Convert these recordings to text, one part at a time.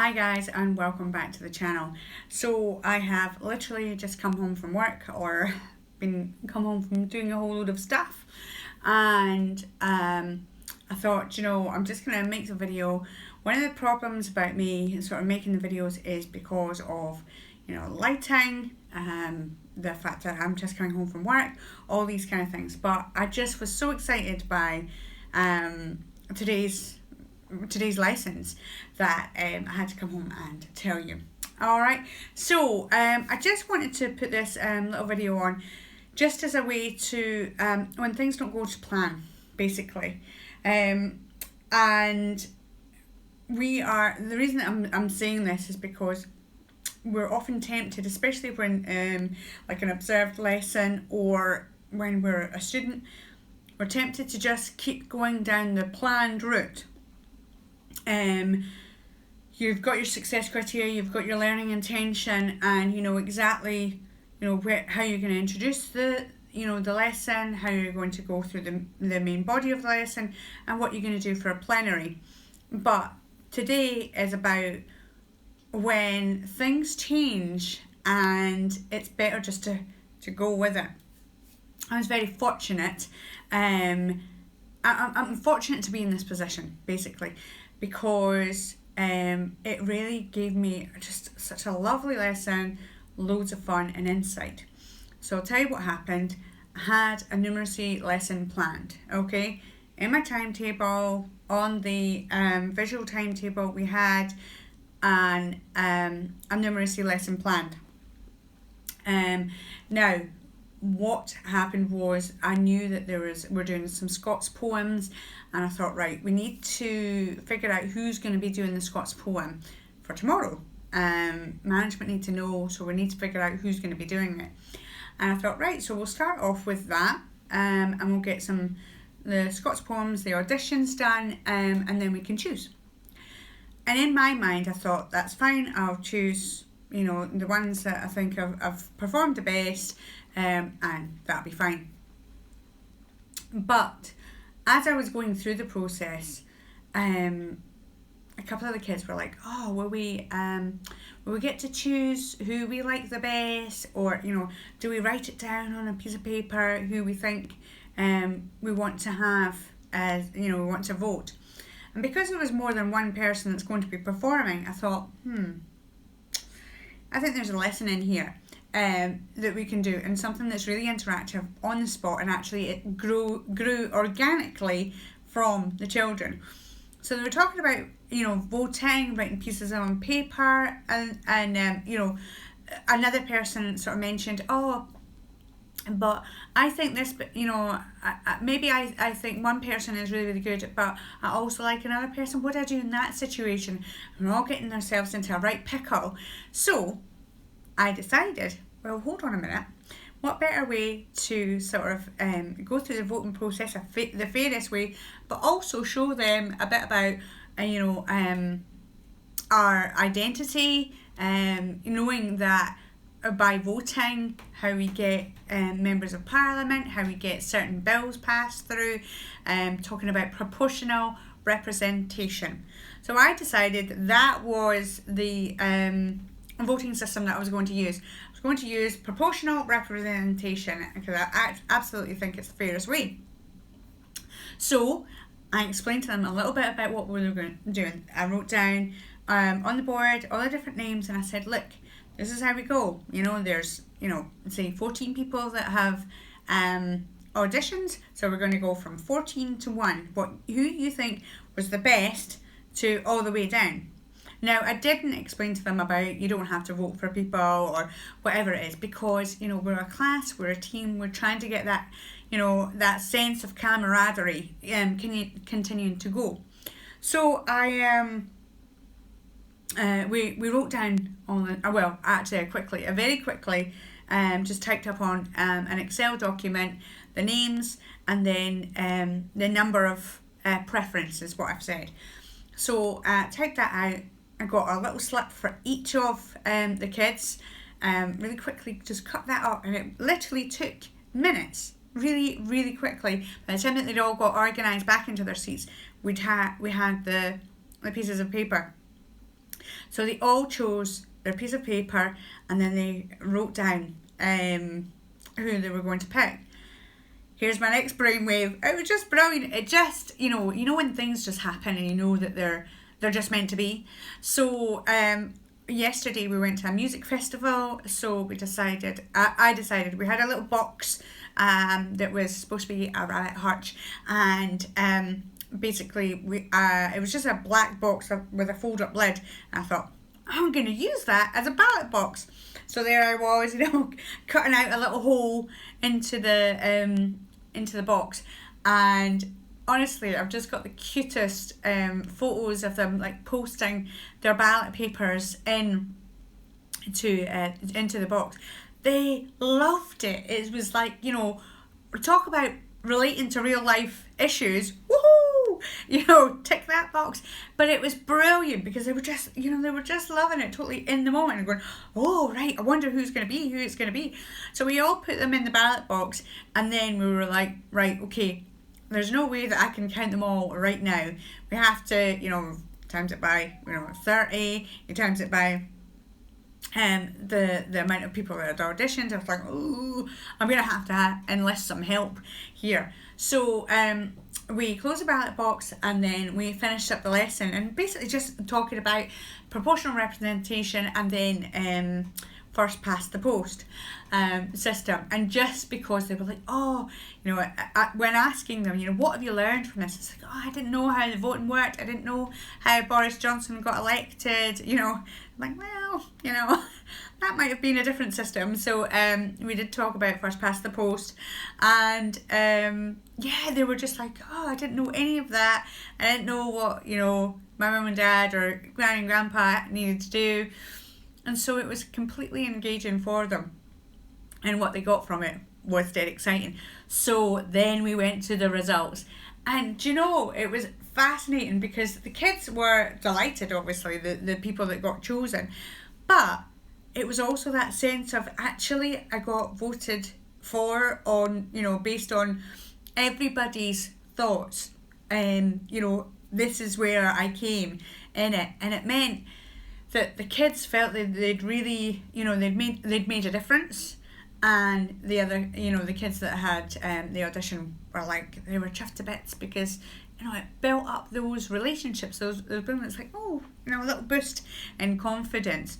Hi guys, and welcome back to the channel. So I have literally just come home from work, or come home from doing a whole load of stuff, and I thought, I'm just gonna make the video. One of the problems about me sort of making the videos is because of lighting, the fact that I'm just coming home from work, all these kind of things. But I just was so excited by today's lessons that I had to come home and tell you. Alright, so I just wanted to put this little video on just as a way to, when things don't go to plan, basically. And the reason I'm saying this is because we're often tempted, especially when like an observed lesson or when we're a student, we're tempted to just keep going down the planned route. You've got your success criteria, you've got your learning intention, and you know exactly how you're going to introduce the lesson, how you're going to go through the main body of the lesson, and what you're going to do for a plenary. But today is about when things change and it's better just to go with it. I was very fortunate. I'm fortunate to be in this position, basically, because it really gave me just such a lovely lesson, loads of fun and insight. So I'll tell you what happened. I had a numeracy lesson planned, okay? In my timetable, on the visual timetable, we had a numeracy lesson planned. Now, what happened was I knew that we're doing some Scots poems, and I thought, right, we need to figure out who's going to be doing the Scots poem for tomorrow. Management need to know, so we need to figure out who's going to be doing it. And I thought, right, so we'll start off with that, and we'll get the Scots poems, the auditions done, and then we can choose. And in my mind, I thought, that's fine, I'll choose the ones that I think I've performed the best, and that'll be fine. But as I was going through the process, a couple of the kids were like, oh, will we get to choose who we like the best, or do we write it down on a piece of paper who we think we want to have as we want to vote. And because there was more than one person that's going to be performing, I thought, I think there's a lesson in here that we can do, and something that's really interactive on the spot, and actually it grew organically from the children. So they were talking about voting, writing pieces on paper, and another person sort of mentioned, but I think this, maybe I think one person is really, really good, but I also like another person. What do I do in that situation? And we're all getting ourselves into a right pickle. So I decided, well, hold on a minute. What better way to sort of go through the voting process the fairest way, but also show them a bit about, our identity, knowing that by voting, how we get members of parliament, how we get certain bills passed through, talking about proportional representation. So I decided that was the voting system that I was going to use. I was going to use proportional representation because I absolutely think it's the fairest way. So I explained to them a little bit about what we were going to do. I wrote down on the board all the different names, and I said, look, this is how we go. There's, say 14 people that have auditions. So we're going to go from 14 to 1. Who you think was the best to all the way down. Now, I didn't explain to them about you don't have to vote for people or whatever it is, because, we're a class, we're a team, we're trying to get that, that sense of camaraderie continuing to go. So we wrote down I very quickly just typed up on an Excel document the names, and then the number of preferences, what I've said. So typed that out. I got a little slip for each of the kids, really quickly just cut that up, and it literally took minutes, really, really quickly. By the time that they'd all got organised back into their seats, we had the pieces of paper. So they all chose their piece of paper, and then they wrote down who they were going to pick. Here's my next brainwave. It was just brilliant. It just, you know when things just happen and you know that they're just meant to be. So yesterday we went to a music festival. So we decided, I decided, we had a little box that was supposed to be a rabbit hutch, and basically it was just a black box with a fold up lid, and I thought, I'm going to use that as a ballot box. So there I was, cutting out a little hole into the box, and honestly, I've just got the cutest photos of them like posting their ballot papers into the box. They loved it. It was like, talk about relating to real life issues. Woohoo! Tick that box. But it was brilliant because they were just, they were just loving it, totally in the moment, and going, oh, right, I wonder who it's going to be. So we all put them in the ballot box, and then we were like, right, okay, there's no way that I can count them all right now. We have to, times it by, 30, you times it by the amount of people that had auditioned. I was like, oh, I'm going to have to enlist some help here. So we closed the ballot box, and then we finished up the lesson, and basically just talking about proportional representation, and then first past the post system. And just because they were like, oh, when asking them, what have you learned from this? It's like, oh, I didn't know how the voting worked. I didn't know how Boris Johnson got elected. I'm like, well, that might have been a different system. So we did talk about first past the post, and they were just like, oh, I didn't know any of that. I didn't know what my mum and dad or granny and grandpa needed to do. And so it was completely engaging for them, and what they got from it was dead exciting. So then we went to the results, and it was fascinating because the kids were delighted, obviously, the people that got chosen, but it was also that sense of, actually, I got voted for on, based on everybody's thoughts, and this is where I came in it, and it meant that the kids felt that they'd really, they'd made a difference, and the other, the kids that had the audition were like, they were chuffed to bits because, it built up those relationships, those it's like, oh, a little boost in confidence.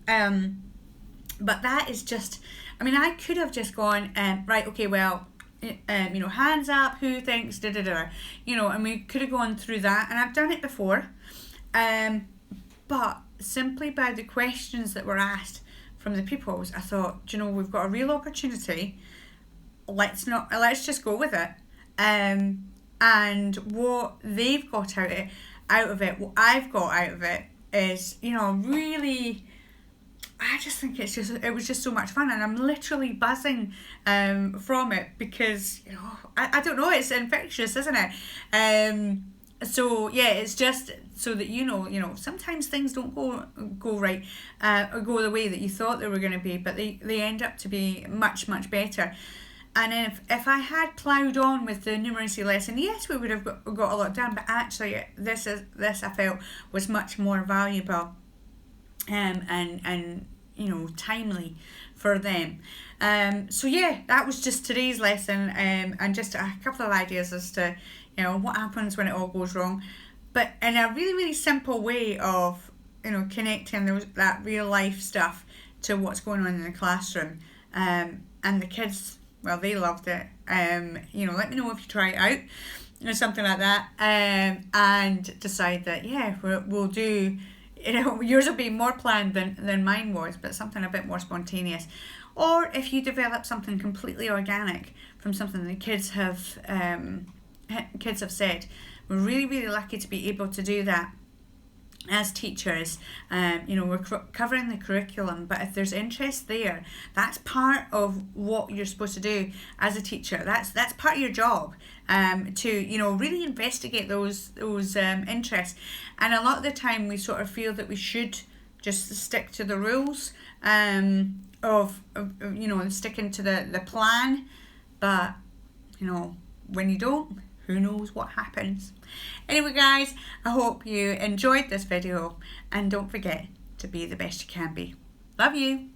But that is just, I could have just gone, right, okay, well, hands up, who thinks, and we could have gone through that, and I've done it before, but simply by the questions that were asked from the pupils, I thought, we've got a real opportunity. Let's just go with it. And what they've got out of it, what I've got out of it is, really, I just think it was just so much fun, and I'm literally buzzing from it because, I don't know, it's infectious, isn't it? So yeah, it's just so that sometimes things don't go right or go the way that you thought they were going to be, but they end up to be much, much better. And if I had ploughed on with the numeracy lesson, yes, we would have got a lot done, but actually this I felt was much more valuable and timely for them. So yeah, that was just today's lesson, and just a couple of ideas as to what happens when it all goes wrong, but in a really, really simple way of connecting that real life stuff to what's going on in the classroom. And the kids, well, they loved it. Let me know if you try it out or something like that, and decide that we'll do. Yours will be more planned than mine was, but something a bit more spontaneous. Or if you develop something completely organic from something the kids have said, we're really, really lucky to be able to do that as teachers. We're covering the curriculum, but if there's interest there, that's part of what you're supposed to do as a teacher. That's part of your job, to really investigate those interests. And a lot of the time we sort of feel that we should just stick to the rules of sticking to the plan, but when you don't, who knows what happens. Anyway guys, I hope you enjoyed this video, and don't forget to be the best you can be. Love you.